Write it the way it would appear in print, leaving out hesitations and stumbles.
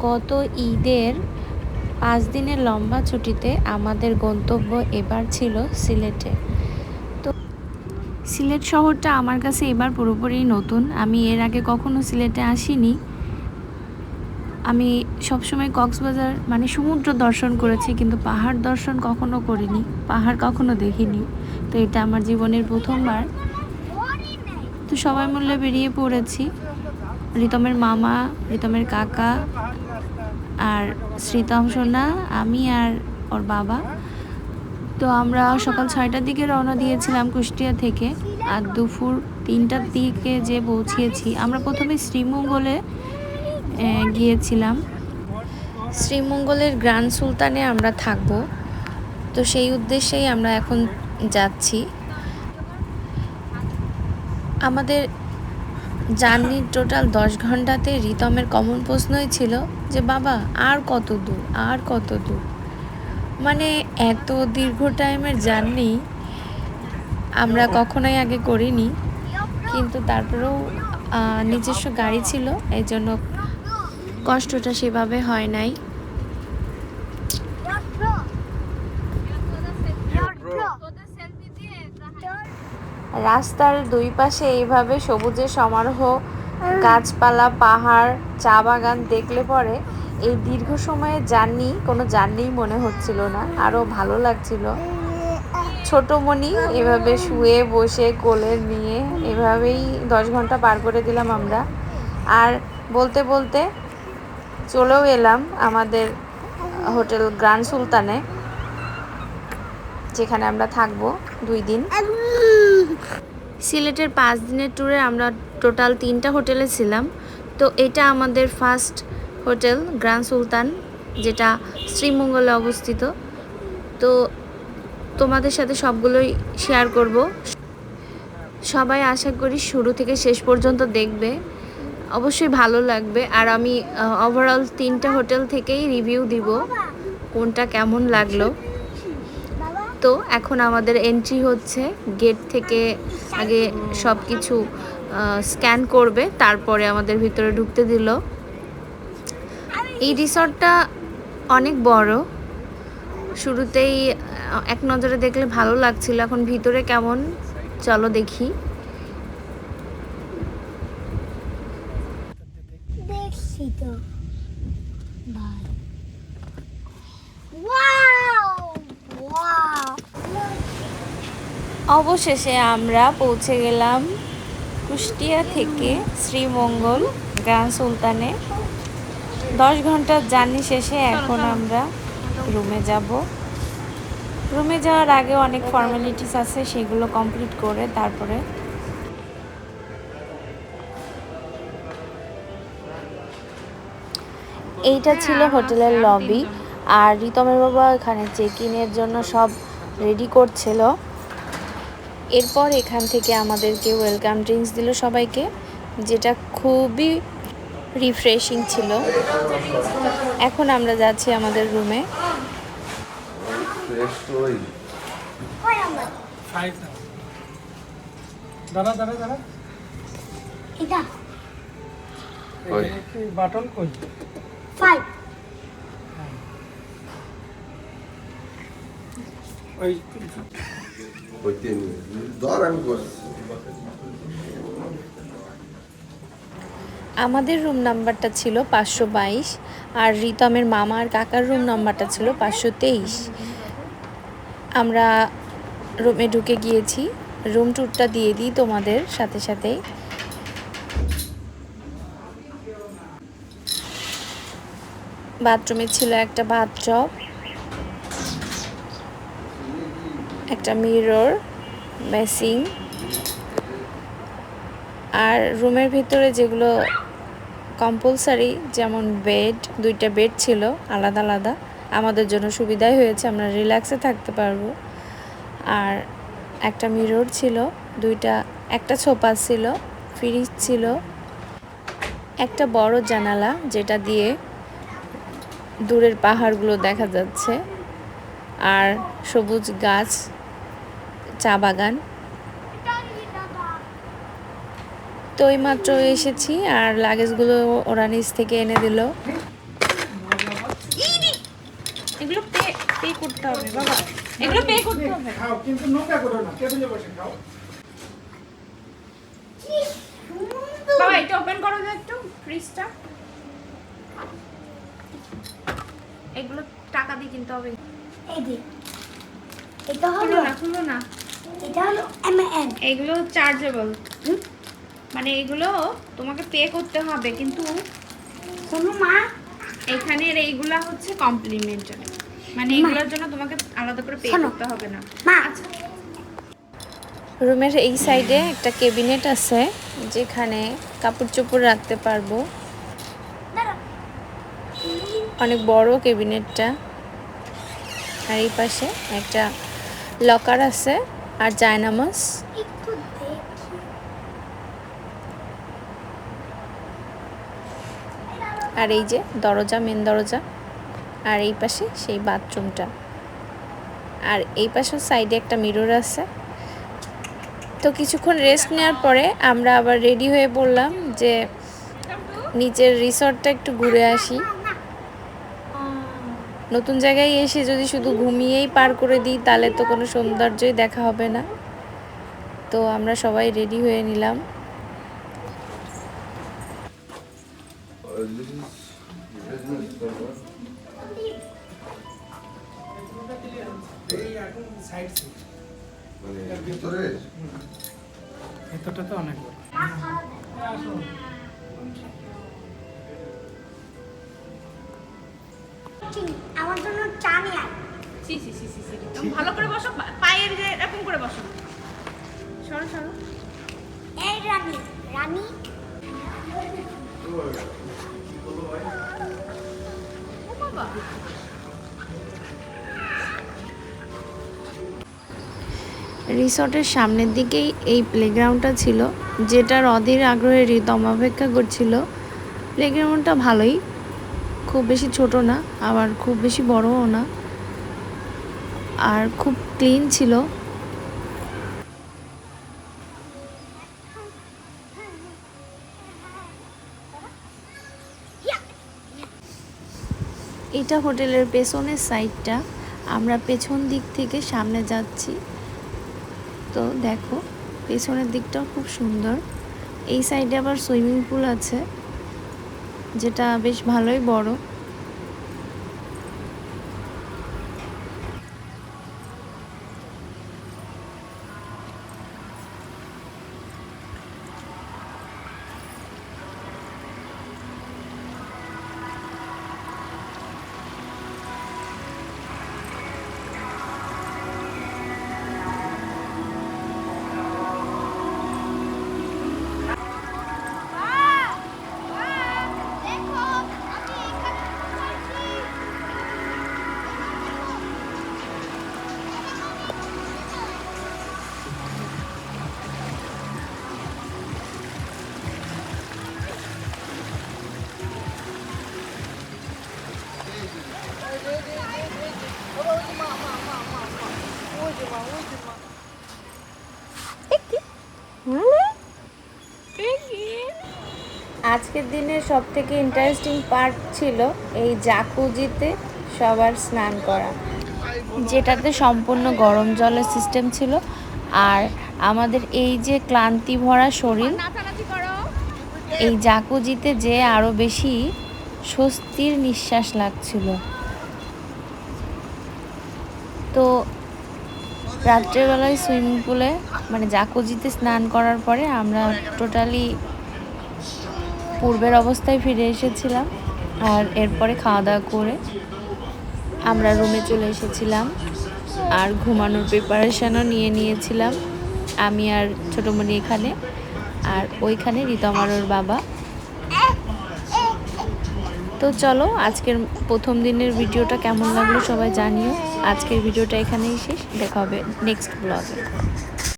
গত ঈদের 5 দিনের লম্বা ছুটিতে আমাদের গন্তব্য এবার ছিল সিলেটে। তো সিলেট শহরটা আমার কাছে এবার পুরোপুরি নতুন। আমি এর আগে কখনো সিলেটে আসিনি। আমি সবসময় কক্সবাজার মানে সমুদ্র দর্শন করেছি, কিন্তু পাহাড় দর্শন কখনো করিনি, পাহাড় কখনো দেখিনি। তো এটা আমার জীবনের প্রথমবার। তো সবাই মিলে বেরিয়ে পড়েছি। রিতমের মামা, রিতমের কাকা, আর শ্রীতম সোনা, আমি আর ওর বাবা। তো আমরা সকাল 6টার দিকে রওনা দিয়েছিলাম কুষ্টিয়া থেকে, আর দুপুর 3টার দিকে যে পৌঁছিয়েছি। আমরা প্রথমে শ্রীমঙ্গলে গিয়েছিলাম। শ্রীমঙ্গলের গ্র্যান্ড সুলতানে আমরা থাকবো, তো সেই উদ্দেশ্যেই আমরা এখন যাচ্ছি। আমাদের জার্নির টোটাল 10 ঘন্টাতে রিতমের কমন প্রশ্নই ছিল যে বাবা আর কত দূর, আর কত দূর। মানে এত দীর্ঘ টাইমের জার্নি আমরা কখনোই আগে করিনি, কিন্তু তারপরেও নিজস্ব গাড়ি ছিল, এই জন্য কষ্টটা সেভাবে হয় নাই। রাস্তার দুই পাশে এইভাবে সবুজের সমারোহ, গাছপালা, পাহাড়, চা বাগান দেখলে পরে এই দীর্ঘ সময়ের জার্নি কোনো জার্নিই মনে হচ্ছিল না, আরও ভালো লাগছিল। ছোট মনি এভাবে শুয়ে বসে কোলে নিয়ে এভাবেই 10 ঘন্টা পার করে দিলাম আমরা। আর বলতে বলতে চলেও এলাম আমাদের হোটেল গ্র্যান্ড সুলতানে, যেখানে আমরা থাকবো 2 দিন। সিলেটের 5 দিনের ট্যুরে আমরা টোটাল 3টা হোটেলে ছিলাম। তো এটা আমাদের ফার্স্ট হোটেল গ্র্যান্ড সুলতান, যেটা শ্রীমঙ্গলে অবস্থিত। তো তোমাদের সাথে সবগুলোই শেয়ার করব। সবাই আশা করি শুরু থেকে শেষ পর্যন্ত দেখবে, অবশ্যই ভালো লাগবে। আর আমি ওভারঅল 3টা হোটেল থেকেই রিভিউ দিব কোনটা কেমন লাগলো। তো এখন আমাদের এন্ট্রি হচ্ছে, গেট থেকে আগে সব কিছু স্ক্যান করবে, তারপরে আমাদের ভিতরে ঢুকতে দিল। এই রিসর্টটা অনেক বড়, শুরুতেই এক নজরে দেখলে ভালো লাগছিল। এখন ভিতরে কেমন চলো দেখি। অবশেষে আমরা পৌঁছে গেলাম কুষ্টিয়া থেকে শ্রীমঙ্গল গ্র্যান্ড সুলতানে। 10 ঘন্টার জার্নি শেষে এখন আমরা রুমে যাব। রুমে যাওয়ার আগে অনেক ফর্মালিটিস আছে, সেগুলো কমপ্লিট করে তারপরে এইটা ছিল হোটেলের লবি। আর রিতমের বাবা এখানে চেক ইনের জন্য সব রেডি করছিল। এরপর এখান থেকে আমাদেরকে ওয়েলকাম ড্রিঙ্কস দিল সবাইকে, যেটা খুবই রিফ্রেশিং ছিল। এখন আমরা যাচ্ছি আমাদের রুমে। আমাদের রুম নাম্বারটা ছিল 522, আর রিতমের মামা আর কাকার রুম নাম্বারটা ছিল 523। আমরা রুমে ঢুকে গিয়েছি। রুম ট্যুরটা দিয়ে দিই তোমাদের সাথে সাথেই। বাথরুমে ছিল একটা বাথটব, একটা মিরর, বেসিং। আর রুমের ভিতরে যেগুলো কম্পালসারি, যেমন বেড, 2টা বেড ছিল আলাদা আলাদা, আমাদের জন্য সুবিধাই হয়েছে, আমরা রিল্যাক্সে থাকতে পারবো। আর একটা মিরর ছিল, একটা সোফা ছিল, ফ্রিজ ছিল, একটা বড় জানালা যেটা দিয়ে দূরের পাহাড়গুলো দেখা যাচ্ছে, আর সবুজ গাছ, চা বাগান। তো এইমাত্র এসেছি, আর লাগেজগুলো ওরা নিচ থেকে এনে দিল। এগুলো পে করতে হবে বাবা, এগুলো পে করতে হবে। খাও কিন্তু নোংরা করো না, টেবিলে বসে খাও। বাবা এটা ওপেন করো তো একটু ফ্রিজটা। এগুলো টাকা দিয়ে কিনতে হবে। এই যে এটা হলো খুলো না এটা হলো এমএন। এগুলো চার্জেবল, মানে এগুলো তোমাকে পে করতে হবে, কিন্তু শোনো মা, এখানের এইগুলা হচ্ছে কমপ্লিমেন্টারি, মানে এগুলোর জন্য তোমাকে আলাদা করে পে করতে হবে না। মা আচ্ছা, রুমের এই সাইডে একটা ক্যাবিনেট আছে যেখানে কাপড় চোপড় রাখতে পারবো। অনেক বড় ক্যাবিনেটটা। আর এই পাশে একটা লকার আছে আর জায়নামাজ। একটু দেখি। আর এই যে দরজা, মেন দরজা। আর এই পাশে সেই বাথরুমটা। আর এই পাশে সাইডে একটা মিরর আছে। তো কিছুক্ষণ রেস্ট নেওয়ার পরে আমরা আবার রেডি হয়ে পড়লাম যে নিচের রিসর্টটা একটু ঘুরে আসি। নতুন জায়গায় এসে যদি শুধু ঘুমিয়েই পার করে দিই তাহলে তো কোনো সৌন্দর্যই দেখা হবে না। তো আমরা সবাই রেডি হয়ে নিলাম। ভেতরটা তো অনেক বড়। আমার জন্য চা নিয়ে আয়। ভালো করে বসো, পায়ের যে এরকম করে বসো। সরো সরো। এই রানী রানী রিসর্টের সামনের দিকেই এই প্লেগ্রাউন্ডটা ছিল, যেটার অধীর আগ্রহে রিতম অপেক্ষা করছিল। প্লেগ্রাউন্ডটা ভালোই, খুব বেশি ছোট না আবার খুব বেশি বড়ও না, আর খুব ক্লিন ছিল। এটা হোটেলের পেছনের সাইডটা। আমরা পেছন দিক থেকে সামনে যাচ্ছি। তো দেখো পেছনের দিকটাও খুব সুন্দর। এই সাইডে আবার সুইমিং পুল আছে, যেটা বেশ ভালোই বড়। আজকের দিনের সব থেকে ইন্টারেস্টিং পার্ট ছিল এই জাকুজিতে সবার স্নান করা, যেটাতে সম্পূর্ণ গরম জলের সিস্টেম ছিল। আর আমাদের এই যে ক্লান্তি ভরা শরীর এই জাকুজিতে যে আরও বেশি স্বস্তির নিঃশ্বাস লাগছিল। তো রাত্রেবেলায় সুইমিং পুলে মানে জাকুজিতে স্নান করার পরে আমরা টোটালি পূর্বের অবস্থায় ফিরে এসেছিলাম। আর এরপরে খাওয়া দাওয়া করে আমরা রুমে চলে এসেছিলাম আর ঘুমানোর প্রিপারেশনও নিয়ে নিয়েছিলাম আমি আর ছোটোমণি এখানে, আর ওইখানে রিতম আর ওর বাবা। তো চলো আজকের প্রথম দিনের ভিডিওটা কেমন লাগলো সবাই জানিও। আজকের ভিডিওটা এখানেই শেষ, দেখা হবে নেক্সট ব্লগে।